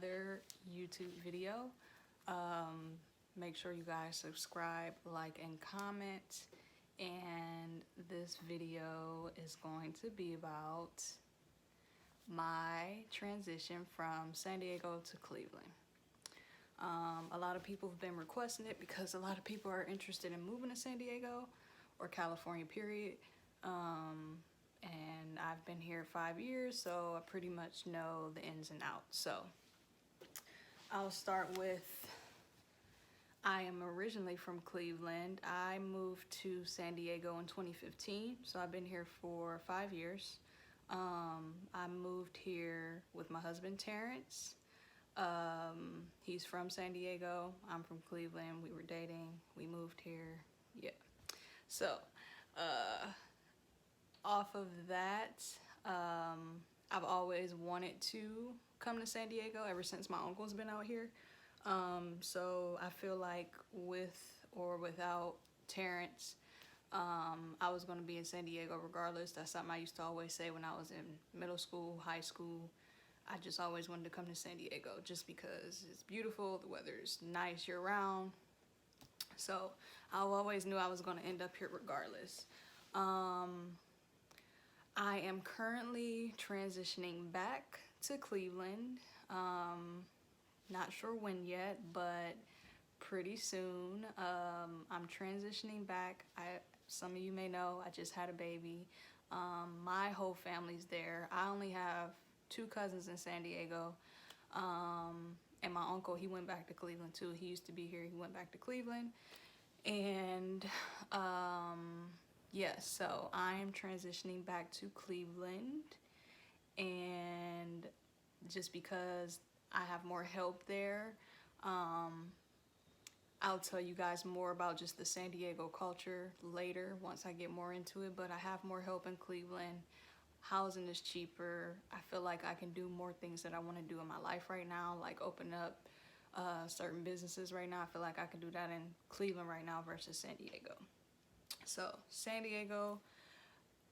another YouTube video. Make sure you guys subscribe, like, and comment. And this video is going to be about my transition from San Diego to Cleveland. A lot of people have been requesting it because a lot of people are interested in moving to San Diego or California, period. And I've been here 5 years, so I pretty much know the ins and outs. So I'll start with, I am originally from Cleveland. I moved to San Diego in 2015, so I've been here for 5 years. I moved here with my husband, Terrence. He's from San Diego. I'm from Cleveland. We were dating. We moved here. Yeah. So, off of that, I've always wanted to come to San Diego ever since my uncle's been out here. So I feel like with or without Terrence, I was going to be in San Diego regardless. That's something I used to always say when I was in middle school, high school. I just always wanted to come to San Diego just because it's beautiful, the weather's nice year round. So I always knew I was going to end up here regardless. I am currently transitioning back to Cleveland. Not sure when yet, but pretty soon. I'm transitioning back. Some of you may know I just had a baby. My whole family's there. I only have 2 cousins in San Diego, and my uncle, he went back to Cleveland too. He used to be here. He went back to Cleveland, and yes, so I'm transitioning back to Cleveland, and just because I have more help there, I'll tell you guys more about just the San Diego culture later once I get more into it, but I have more help in Cleveland. Housing is cheaper. I feel like I can do more things that I want to do in my life right now, like open up certain businesses right now. I feel like I can do that in Cleveland right now versus San Diego. So San Diego,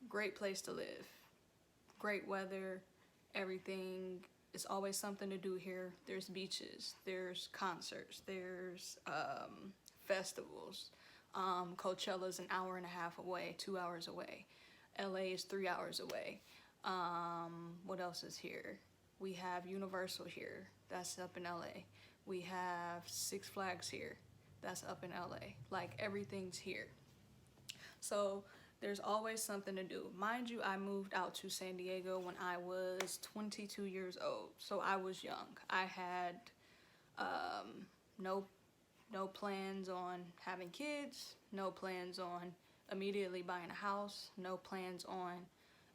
great place to live, great weather, everything. It's always something to do here. There's beaches, there's concerts, there's festivals. Coachella's an hour and a half away, 2 hours away. LA is 3 hours away. What else is here? We have Universal here. That's up in LA. We have Six Flags here. That's up in LA. Like, everything's here. So there's always something to do. Mind you, I moved out to San Diego when I was 22 years old. So I was young. I had no plans on having kids, no plans on immediately buying a house, no plans on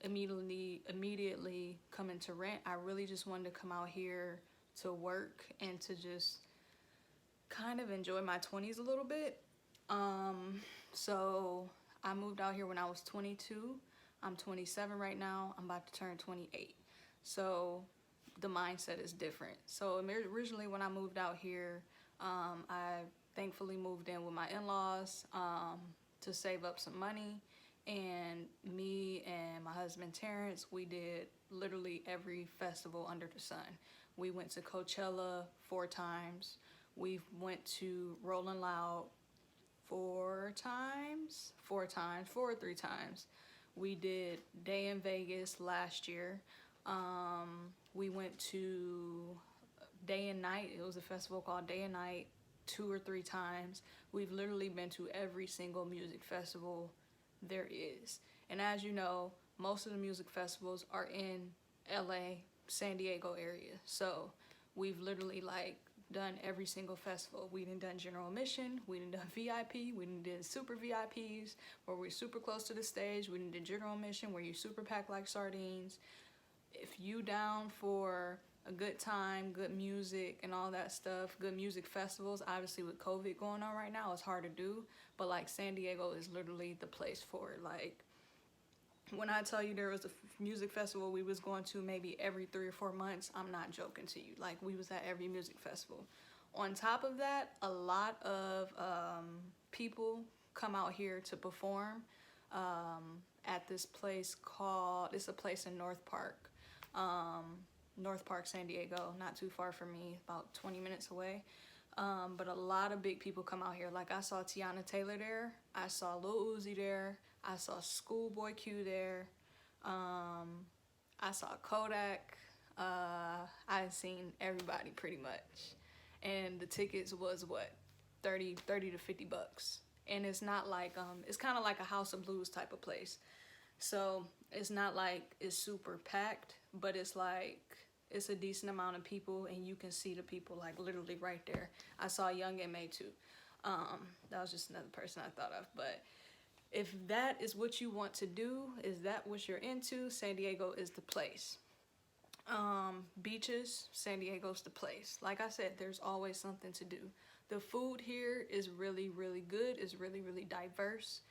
immediately coming to rent. I really just wanted to come out here to work and to just kind of enjoy my 20s a little bit. So I moved out here when I was 22. I'm 27 right now. I'm about to turn 28. So the mindset is different. So originally when I moved out here, I thankfully moved in with my in-laws to save up some money. And me and my husband Terrence, we did literally every festival under the sun. We went to Coachella 4 times. We went to Rolling Loud 4 or 3 times. We did Day in Vegas last year. We went to Day and Night. It was a festival called Day and Night 2 or 3 times. We've literally been to every single music festival there is. And as you know, most of the music festivals are in LA, San Diego area. So we've literally like done every single festival. We done general admission, we done VIP, we did super VIPs where we're super close to the stage, we did general admission where you super packed like sardines. If you down for a good time, good music and all that stuff, good music festivals, obviously with COVID going on right now, it's hard to do, but like San Diego is literally the place for it. Like, when I tell you there was a music festival we was going to maybe every 3 or 4 months, I'm not joking to you. Like, we was at every music festival. On top of that, a lot of people come out here to perform at this place called, it's a place in North Park. North Park, San Diego, not too far from me, about 20 minutes away. But a lot of big people come out here. Like I saw Tiana Taylor there, I saw Lil Uzi there, I saw Schoolboy Q there, I saw Kodak. I've seen everybody pretty much, and the tickets was what, 30 to $50. And it's not like it's kind of like a House of Blues type of place. So it's not like it's super packed, but it's like it's a decent amount of people, and you can see the people like literally right there. I saw Young M.A. too. That was just another person I thought of. But if that is what you want to do, is that what you're into, San Diego is the place. Beaches, San Diego's the place. Like I said, there's always something to do. The food here is really, really good. It's really, really diverse.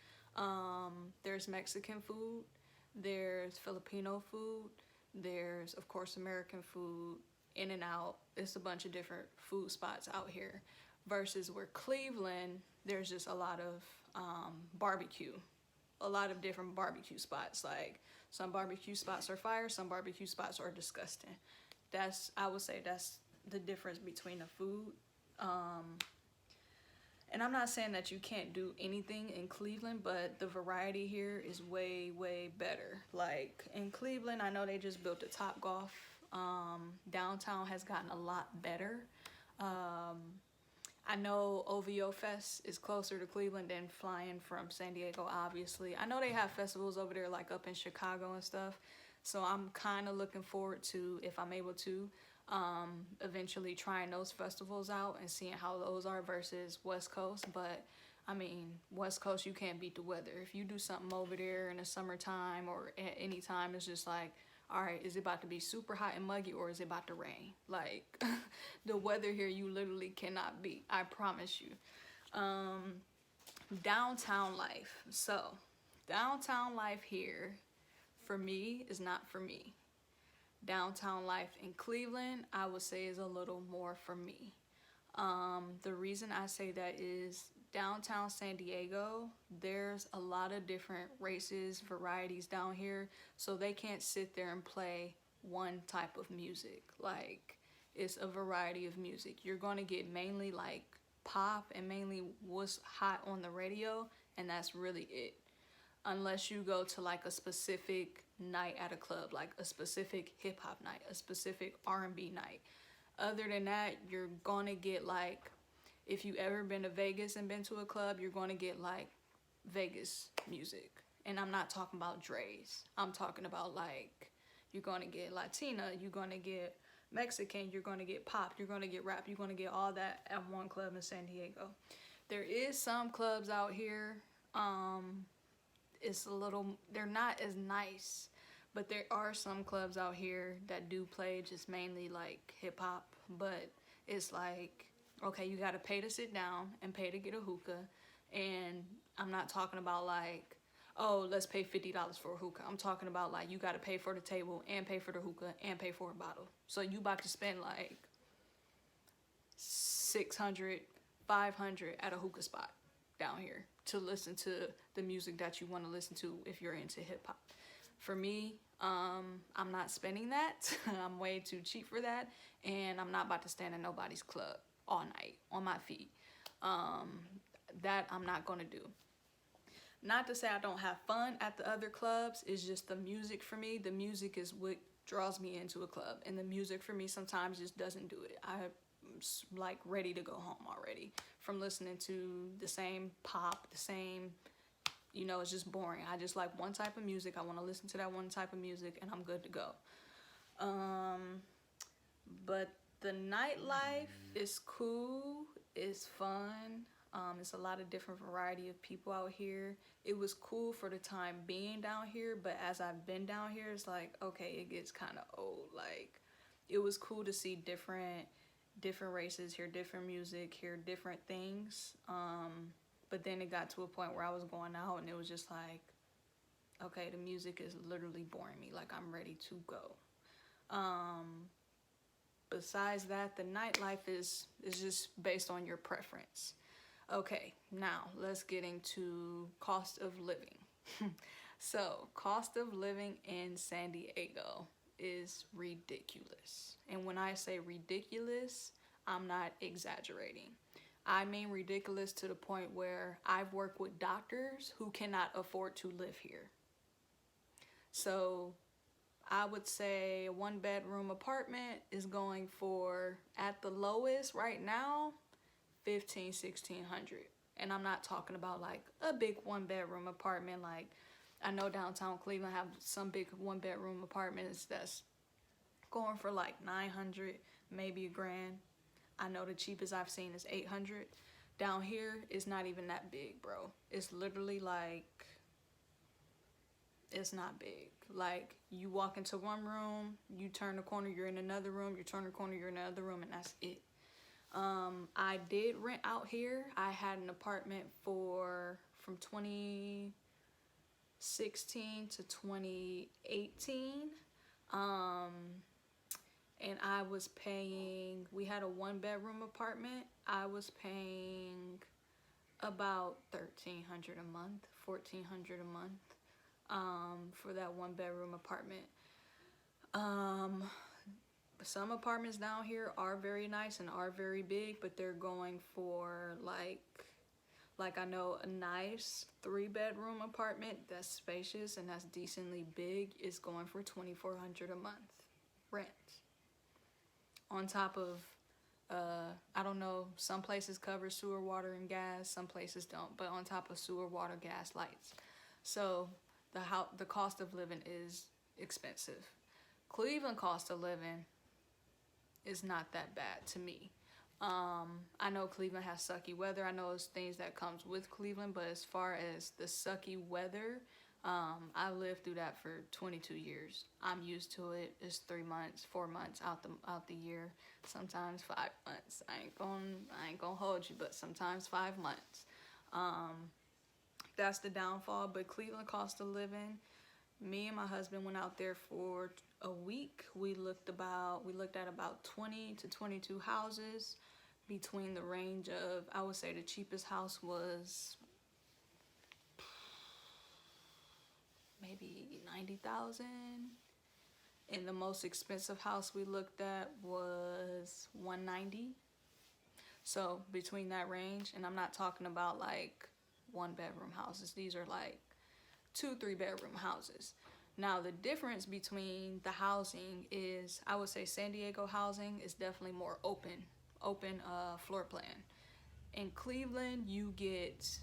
There's Mexican food, there's Filipino food, there's of course American food, In and Out. It's a bunch of different food spots out here, versus where Cleveland, there's just a lot of barbecue, a lot of different barbecue spots. Like some barbecue spots are fire, some barbecue spots are disgusting. I would say that's the difference between the food. And I'm not saying that you can't do anything in Cleveland, but the variety here is way, way better. Like in Cleveland, I know they just built a Topgolf. Downtown has gotten a lot better. I know OVO Fest is closer to Cleveland than flying from San Diego, obviously. I know they have festivals over there, like up in Chicago and stuff. So I'm kind of looking forward to, if I'm able to, eventually trying those festivals out and seeing how those are versus West Coast. But I mean, West Coast, you can't beat the weather. If you do something over there in the summertime or at any time, it's just like, all right, is it about to be super hot and muggy, or is it about to rain? Like the weather here, you literally cannot beat, I promise you. Downtown life. So downtown life here for me is not for me. Downtown life in Cleveland, I would say, is a little more for me. The reason I say that is downtown San Diego, there's a lot of different races, varieties down here, so they can't sit there and play one type of music. Like, it's a variety of music. You're going to get mainly like pop and mainly what's hot on the radio, and that's really it. Unless you go to like a specific night at a club, like a specific hip hop night, a specific R&B night. Other than that, you're gonna get like, if you ever been to Vegas and been to a club, you're gonna get like Vegas music. And I'm not talking about Dre's. I'm talking about like, you're gonna get Latina, you're gonna get Mexican, you're gonna get pop, you're gonna get rap, you're gonna get all that at one club in San Diego. There is some clubs out here, it's a little, they're not as nice, but there are some clubs out here that do play just mainly like hip hop. But it's like, okay, you gotta pay to sit down and pay to get a hookah. And I'm not talking about like, oh, let's pay $50 for a hookah. I'm talking about like, you gotta pay for the table and pay for the hookah and pay for a bottle. So you about to spend like $600, $500 at a hookah spot down here to listen to the music that you want to listen to if you're into hip-hop. For me, I'm not spending that. I'm way too cheap for that, and I'm not about to stand in nobody's club all night on my feet. That I'm not gonna do. Not to say I don't have fun at the other clubs, it's just the music for me. The music is what draws me into a club, and the music for me sometimes just doesn't do it. I'm like ready to go home already from listening to the same pop, the same, you know, it's just boring. I just like one type of music. I want to listen to that one type of music and I'm good to go. But the nightlife is cool, it's fun. It's a lot of different variety of people out here. It was cool for the time being down here, but as I've been down here, it's like, okay, it gets kind of old. Like, it was cool to see different races, hear different music, hear different things. But then it got to a point where I was going out and it was just like, okay, the music is literally boring me. Like, I'm ready to go. Besides that, the nightlife is just based on your preference. Okay, now let's get into cost of living. So, cost of living in San Diego is ridiculous. And when I say ridiculous, I'm not exaggerating. I mean ridiculous to the point where I've worked with doctors who cannot afford to live here. So I would say a 1-bedroom apartment is going for, at the lowest right now, $1,500-$1,600. And I'm not talking about like a big 1-bedroom apartment. Like, I know downtown Cleveland have some big 1-bedroom apartments that's going for like $900, maybe $1,000. I know the cheapest I've seen is $800. Down here, it's not even that big, bro. It's literally like, it's not big. Like, you walk into one room, you turn the corner, you're in another room, you turn the corner, you're in another room, and that's it. I did rent out here. I had an apartment from 2016 to 2018. And I was paying, we had a 1-bedroom apartment. I was paying about $1,300 a month, $1,400 a month, for that 1-bedroom apartment. Some apartments down here are very nice and are very big, but they're going for like I know a nice 3-bedroom apartment that's spacious and that's decently big is going for $2,400 a month rent. On top of, I don't know, some places cover sewer, water, and gas, some places don't, but on top of sewer, water, gas, lights. So the cost of living is expensive. Cleveland cost of living is not that bad to me. I know Cleveland has sucky weather. I know it's things that comes with Cleveland, but as far as the sucky weather, I lived through that for 22 years. I'm used to it. It's 3 months, 4 months out the year, sometimes 5 months. I ain't gonna hold you, but sometimes 5 months. That's the downfall. But Cleveland cost of living, me and my husband went out there for a week. We looked at about 20 to 22 houses between the range of, I would say the cheapest house was maybe $90,000, and the most expensive house we looked at was $190,000. So between that range, and I'm not talking about like 1-bedroom houses. These are like 2-3-bedroom houses. Now the difference between the housing is, I would say San Diego housing is definitely more open floor plan. In Cleveland, you get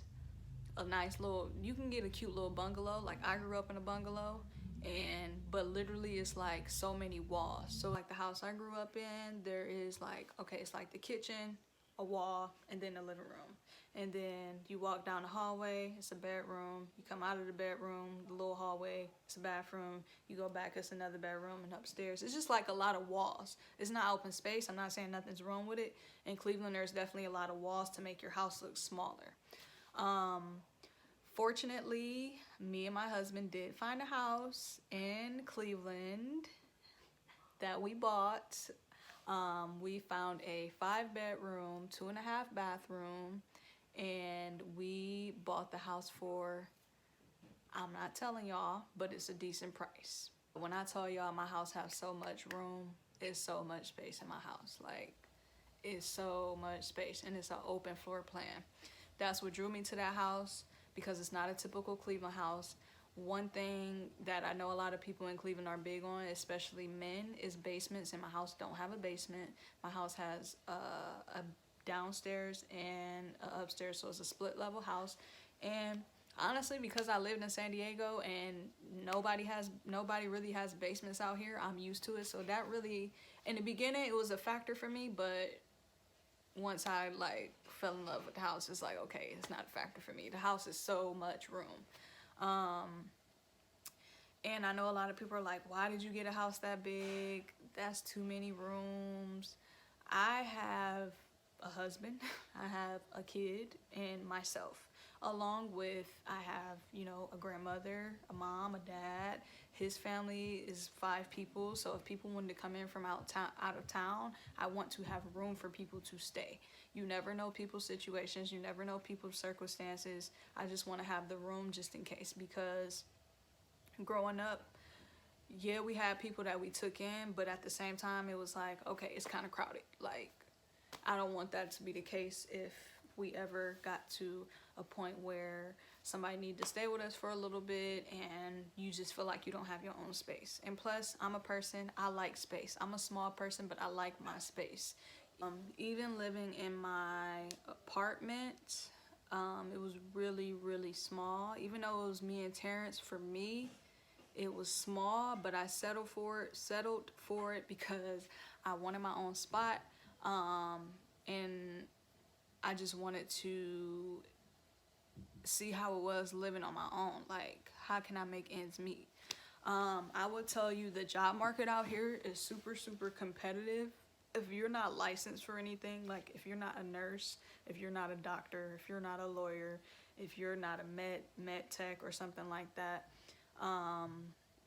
a nice little, you can get a cute little bungalow. Like, I grew up in a bungalow, but literally it's like so many walls. So like the house I grew up in, there is like, okay, it's like the kitchen, a wall, and then the living room. And then you walk down the hallway, it's a bedroom. You come out of the bedroom, the little hallway, it's a bathroom. You go back, it's another bedroom, and upstairs. It's just like a lot of walls. It's not open space. I'm not saying nothing's wrong with it. In Cleveland, there's definitely a lot of walls to make your house look smaller. Fortunately, me and my husband did find a house in Cleveland that we bought. We found a 5-bedroom, 2.5 bathroom, and we bought the house for, I'm not telling y'all, but it's a decent price. When I tell y'all my house has so much room, it's so much space in my house. Like, it's so much space, and it's an open floor plan. That's what drew me to that house, because it's not a typical Cleveland house. One thing that I know a lot of people in Cleveland are big on, especially men, is basements, and my house don't have a basement. My house has a downstairs and a upstairs, so it's a split level house. And honestly, because I lived in San Diego and nobody really has basements out here, I'm used to it. So that really, in the beginning, it was a factor for me, but once I like fell in love with the house, it's like, okay, it's not a factor for me. The house is so much room. And I know a lot of people are like, why did you get a house that big? That's too many rooms. I have a husband, I have a kid, and myself. Along with, I have, you know, a grandmother, a mom, a dad. His family is 5 people, so if people wanted to come in from out of town, I want to have room for people to stay. You never know people's situations, you never know people's circumstances. I just want to have the room just in case, because growing up, yeah, we had people that we took in, but at the same time, it was like, okay, it's kind of crowded. Like, I don't want that to be the case if we ever got to a point where somebody need to stay with us for a little bit and you just feel like you don't have your own space. And plus, I'm a person, I like space. I'm a small person, but I like my space. Even living in my apartment, it was really, really small. Even though it was me and Terrence, for me, it was small, but I settled for it because I wanted my own spot. And I just wanted to see how it was living on my own. Like, how can I make ends meet? I would tell you the job market out here is super, super competitive. If you're not licensed for anything, like if you're not a nurse, if you're not a doctor, if you're not a lawyer, if you're not a med tech or something like that,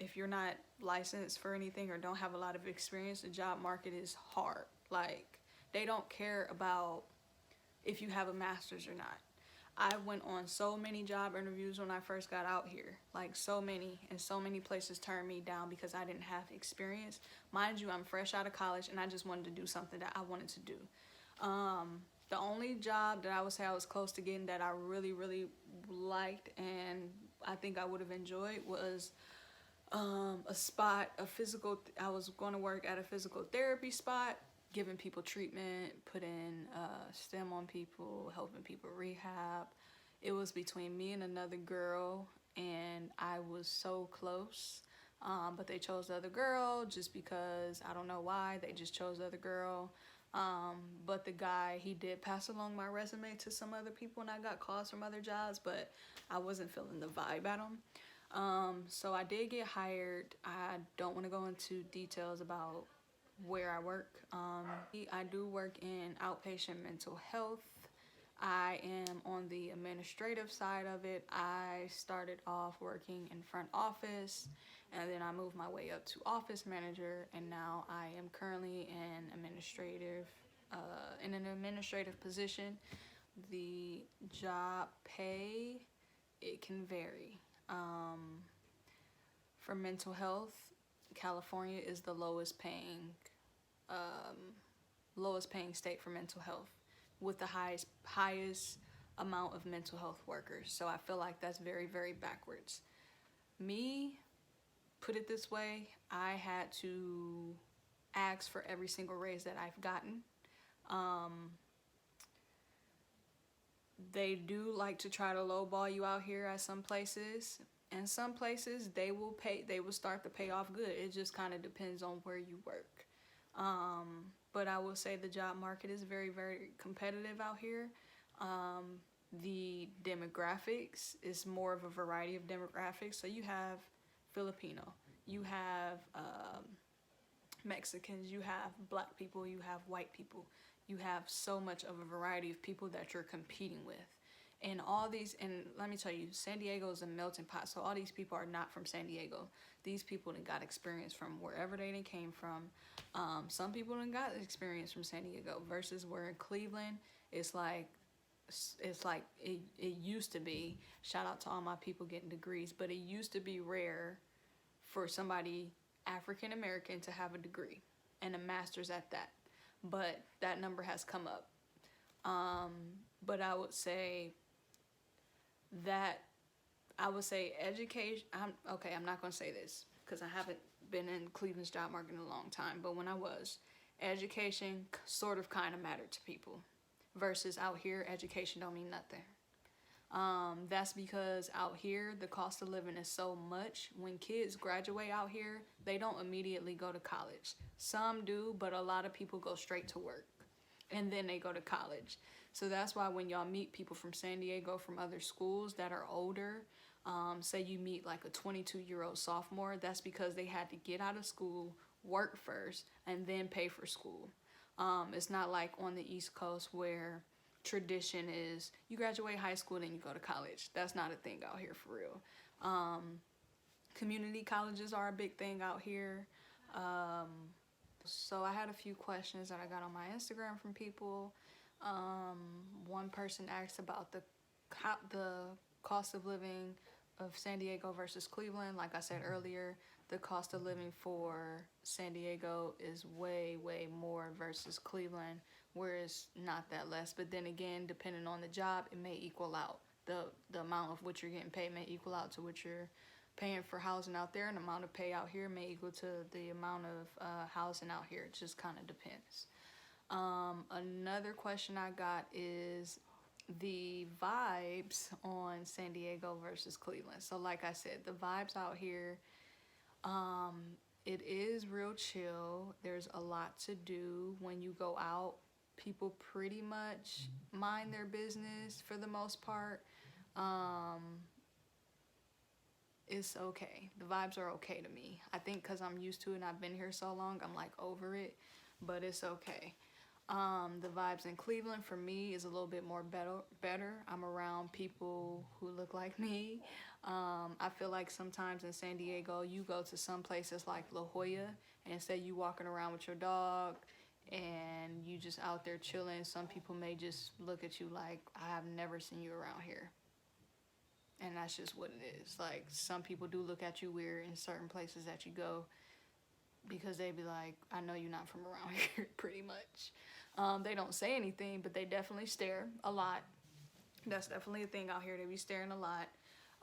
if you're not licensed for anything or don't have a lot of experience, the job market is hard. Like, they don't care about if you have a master's or not. I went on so many job interviews when I first got out here, like so many, and so many places turned me down because I didn't have experience. Mind you, I'm fresh out of college and I just wanted to do something that I wanted to do. The only job that I would say I was close to getting that I really, really liked and I think I would have enjoyed was I was going to work at a physical therapy spot, giving people treatment, putting stem on people, helping people rehab. It was between me and another girl, and I was so close. But they chose the other girl just because, I don't know why, they just chose the other girl. But the guy, he did pass along my resume to some other people and I got calls from other jobs, but I wasn't feeling the vibe at them. So I did get hired. I don't want to go into details about where I work. I do work in outpatient mental health. I am on the administrative side of it. I started off working in front office and then I moved my way up to office manager and now I am currently in an administrative position. The job pay, it can vary. For mental health, California is the lowest paying state for mental health with the highest amount of mental health workers. So I feel like that's very, very backwards. Me, put it this way, I had to ask for every single raise that I've gotten. They do like to try to lowball you out here at some places. And some places they will start to pay off good. It just kind of depends on where you work. But I will say the job market is very, very competitive out here. The demographics is more of a variety of demographics. So you have Filipino, you have Mexicans, you have black people, you have white people. You have so much of a variety of people that you're competing with. And all these, and let me tell you, San Diego is a melting pot. So all these people are not from San Diego. These people done got experience from wherever they done came from. Some people done got experience from San Diego versus where in Cleveland, it's like it used to be, shout out to all my people getting degrees, but it used to be rare for somebody African American to have a degree and a master's at that. But that number has come up. But I would say education, I'm not going to say this because I haven't been in Cleveland's job market in a long time, but when I was, education sort of kind of mattered to people versus out here, education don't mean nothing. That's because out here, the cost of living is so much. When kids graduate out here, they don't immediately go to college. Some do, but a lot of people go straight to work and then they go to college. So that's why when y'all meet people from San Diego from other schools that are older, say you meet like a 22-year-old sophomore, that's because they had to get out of school, work first, and then pay for school. It's not like on the East Coast where tradition is you graduate high school and then you go to college. That's not a thing out here for real. Community colleges are a big thing out here. So I had a few questions that I got on my Instagram from people. One person asked about the cost of living of San Diego versus Cleveland. Like I said earlier, the cost of living for San Diego is way, way more versus Cleveland, where it's not that less. But then again, depending on the job, it may equal out. The amount of what you're getting paid may equal out to what you're paying for housing out there, and the amount of pay out here may equal to the amount of housing out here. It just kind of depends. Another question I got is the vibes on San Diego versus Cleveland. So like I said, the vibes out here, it is real chill. There's a lot to do when you go out. People pretty much mind their business for the most part. It's okay. The vibes are okay to me. I think because I'm used to it and I've been here so long, I'm like over it, but it's okay. The vibes in Cleveland for me is a little bit more better. I'm around people who look like me. I feel like sometimes in San Diego, you go to some places like La Jolla, and instead you walking around with your dog and you just out there chilling, some people may just look at you like, I have never seen you around here. And that's just what it is. Like, some people do look at you weird in certain places that you go because they be like, I know you're not from around here, pretty much. They don't say anything, but they definitely stare a lot. That's definitely a thing out here. They be staring a lot.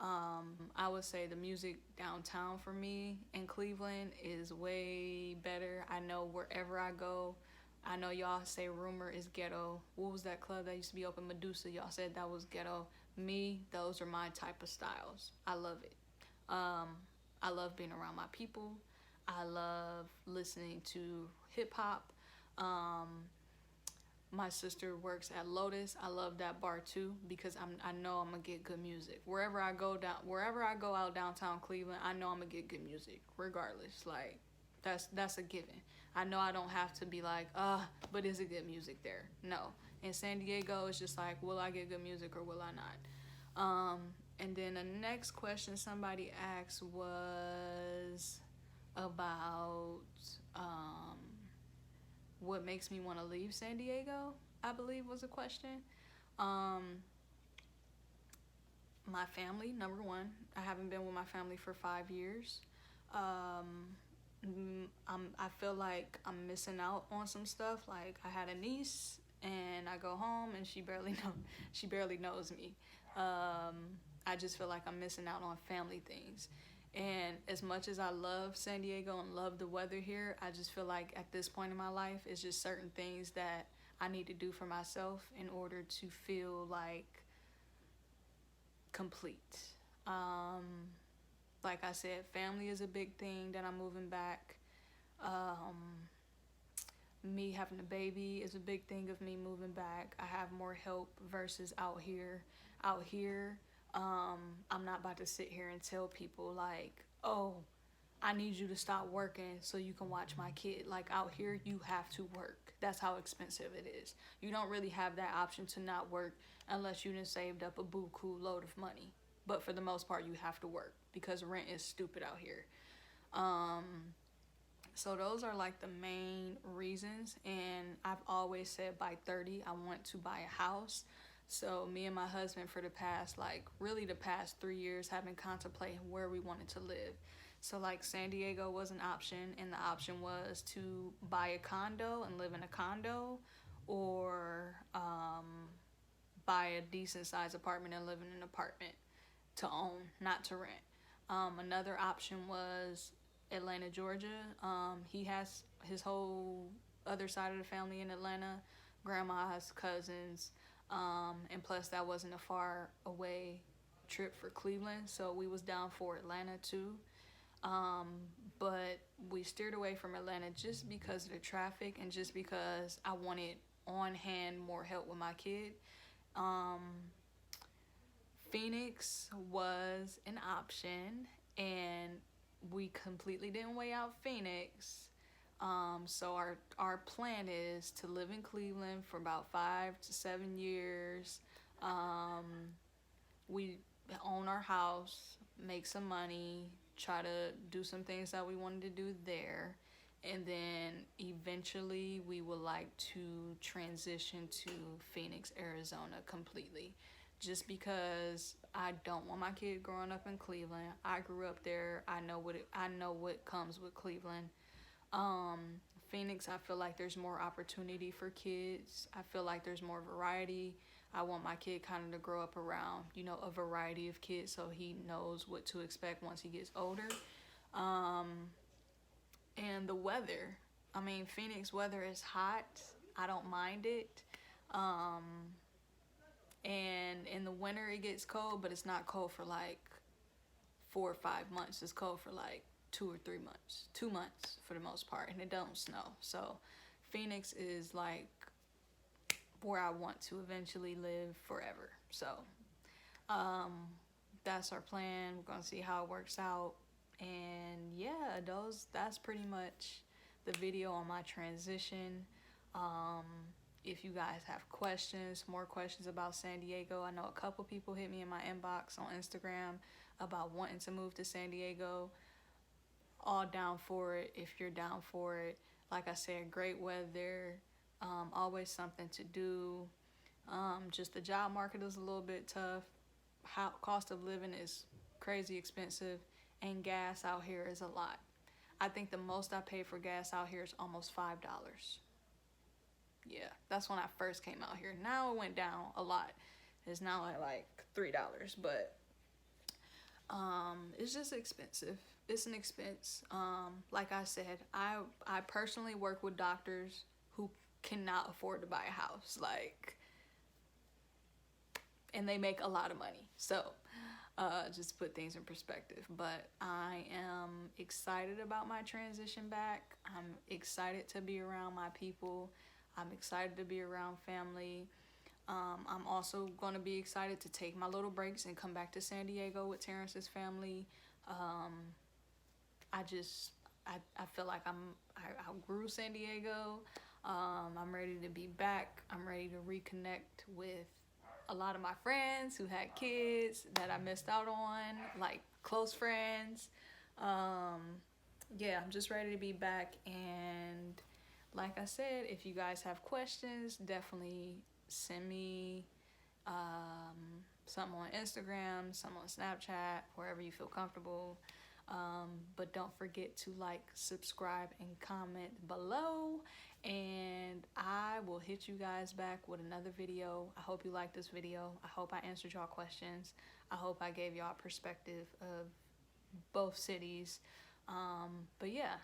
I would say the music downtown for me in Cleveland is way better. I know wherever I go, I know y'all say Rumor is ghetto. What was that club that used to be open? Medusa. Y'all said that was ghetto. Me, those are my type of styles. I love it. I love being around my people. I love listening to hip hop. My sister works at Lotus. I love that bar too because I know I'm gonna get good music. Wherever I go out downtown Cleveland, I know I'm gonna get good music regardless. Like, that's a given. I know I don't have to be like, but is it good music there? No. In San Diego, it's just like, will I get good music or will I not? And then the next question somebody asked was about what makes me want to leave San Diego, I believe was a question. My family, number one. I haven't been with my family for 5 years. I feel like I'm missing out on some stuff. Like, I had a niece and I go home and she barely knows me. I just feel like I'm missing out on family things. And as much as I love San Diego and love the weather here, I just feel like at this point in my life, it's just certain things that I need to do for myself in order to feel like complete. Like I said, family is a big thing that I'm moving back. Me having a baby is a big thing of me moving back. I have more help versus out here. Out here, I'm not about to sit here and tell people like, oh, I need you to stop working so you can watch my kid. Like, out here, you have to work. That's how expensive it is. You don't really have that option to not work unless you done saved up a buku load of money. But for the most part, you have to work because rent is stupid out here. So those are like the main reasons. And I've always said by 30, I want to buy a house. So me and my husband for the past 3 years have been contemplating where we wanted to live. So like San Diego was an option, and the option was to buy a condo and live in a condo, or buy a decent sized apartment and live in an apartment to own, not to rent. Another option was Atlanta, Georgia. He has his whole other side of the family in Atlanta, grandma's cousins, and plus that wasn't a far away trip for Cleveland, so we was down for Atlanta too. But we steered away from Atlanta just because of the traffic and just because I wanted on hand more help with my kid. Phoenix was an option, and we completely didn't weigh out Phoenix. So our plan is to live in Cleveland for about 5 to 7 years. We own our house, make some money, try to do some things that we wanted to do there, and then eventually we would like to transition to Phoenix, Arizona completely. just because I don't want my kid growing up in Cleveland. I grew up there. I know what comes with Cleveland. Phoenix, I feel like there's more opportunity for kids. I feel like there's more variety. I want my kid kind of to grow up around, a variety of kids so he knows what to expect once he gets older. And the weather. I mean, Phoenix weather is hot. I don't mind it. And in the winter it gets cold, but it's not cold for like 4 or 5 months. It's cold for like 2 or 3 months. 2 months for the most part, and it don't snow. So Phoenix is like where I want to eventually live forever. So that's our plan. We're gonna see how it works out. And yeah, that's pretty much the video on my transition. If you guys have more questions about San Diego, I know a couple people hit me in my inbox on Instagram about wanting to move to San Diego. All down for it if you're down for it. Like I said, great weather, always something to do. Just the job market is a little bit tough. Cost of living is crazy expensive, and gas out here is a lot. I think the most I paid for gas out here is almost $5. Yeah, that's when I first came out here. Now it went down a lot. It's now at like $3, but it's just expensive. It's an expense. Like I said, I personally work with doctors who cannot afford to buy a house, and they make a lot of money. So just to put things in perspective. But I am excited about my transition back. I'm excited to be around my people. I'm excited to be around family. I'm also going to be excited to take my little breaks and come back to San Diego with Terrence's family. I feel like I outgrew San Diego. I'm ready to be back. I'm ready to reconnect with a lot of my friends who had kids that I missed out on, like close friends. Yeah, I'm just ready to be back. And like I said, if you guys have questions, definitely send me something on Instagram, something on Snapchat, wherever you feel comfortable. But don't forget to like, subscribe, and comment below. And I will hit you guys back with another video. I hope you liked this video. I hope I answered y'all questions. I hope I gave y'all a perspective of both cities. But yeah.